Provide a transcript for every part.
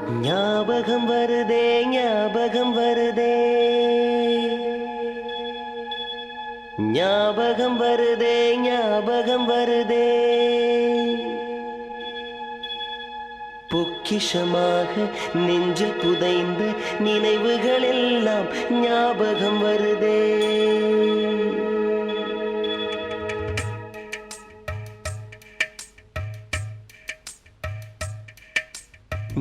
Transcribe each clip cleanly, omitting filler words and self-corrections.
ஞாபகம் வருதே ஞாபகம் வருதே ஞாபகம் வருதே ஞாபகம் வருதே பொக்கிஷமாக நெஞ்சில் புதைந்த நினைவுகள் எல்லாம் ஞாபகம் வருதே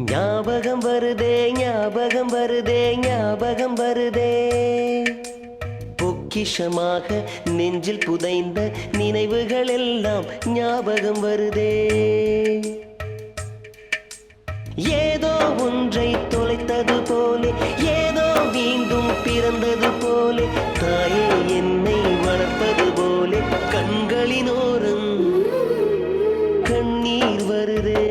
ஞாபகம் வருதே ஞாபகம் வருதே ஞாபகம் வருதே பொக்கிஷமாக நெஞ்சில் புதைந்த நினைவுகள் எல்லாம் ஞாபகம் வருதே ஏதோ ஒன்றை தொலைத்தது போலே ஏதோ மீண்டும் பிறந்தது போலே தாயே என்னை வளர்ப்பது போலே கண்களினோரம் கண்ணீர் வருதே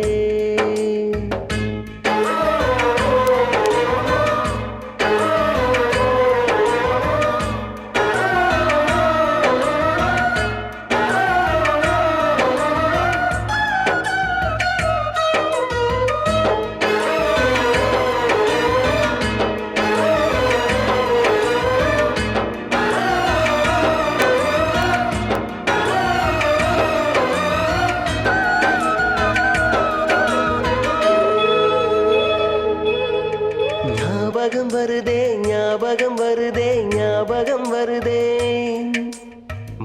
ஞாபகம் வருதே ஞாபகம் வருதே ஞாபகம் வருதே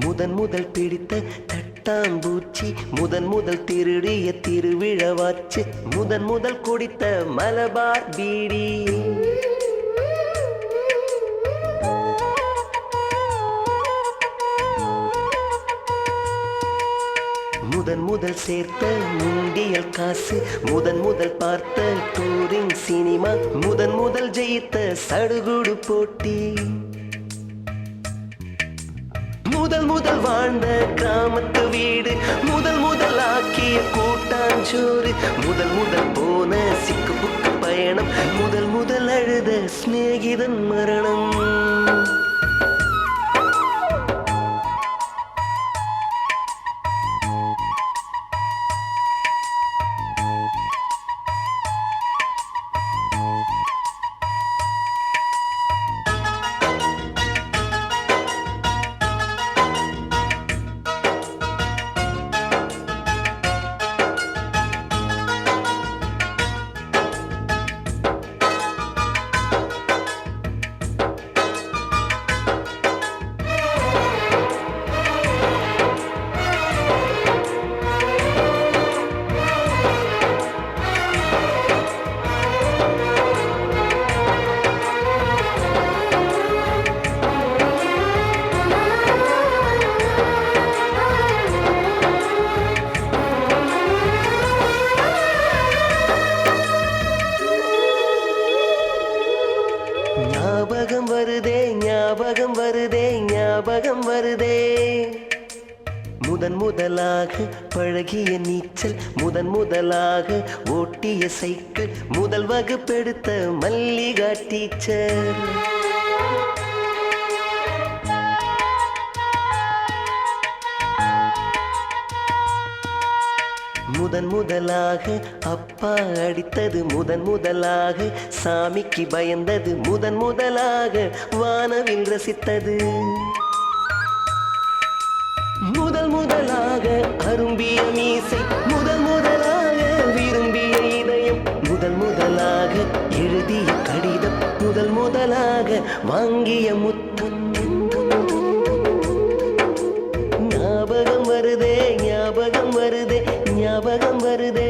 முதன் முதல் பிடித்த தட்டாம்பூச்சி முதன் முதல் திருடிய திருவிழவாச்சு முதன் முதல் குடித்த மலபார் பீடி முதன் முதல் சேர்த்த முண்டியல் காசு முதன் முதல் பார்த்த டூரிங் சினிமா முதன் முதல் ஜெயித்த சடுகுடு போட்டி முதல் முதல் வாழ்ந்த கிராமத்து வீடு முதல் முதல் ஆக்கிய கூட்டாஞ்சோறு முதல் முதல் போன சிக்கு புக்கு பயணம் முதல் முதல் அழுத சிநேகிதன் மரணம் ஞாபகம் வருதே ஞாபகம் வருதே ஞாபகம் வருதே முதன் முதலாக பழகிய நீச்சல் முதன் முதலாக ஓட்டிய சைக்கிள் முதல் வகுப்பெடுத்த மல்லிகா டீச்சர் முதன் முதலாக அப்பா அடித்தது முதன் முதலாக சாமிக்கு பயந்தது முதன் முதலாக வானவில் ரசித்தது முதல் முதலாக அரும்பிய மீசை முதல் முதலாக விரும்பிய இதயம் முதல் முதலாக எழுதிய கடிதம் முதல் முதலாக வாங்கிய முத்தம் ஞாபகம் வருதே ஞாபகம் வருதே ஞாபகம் வருதே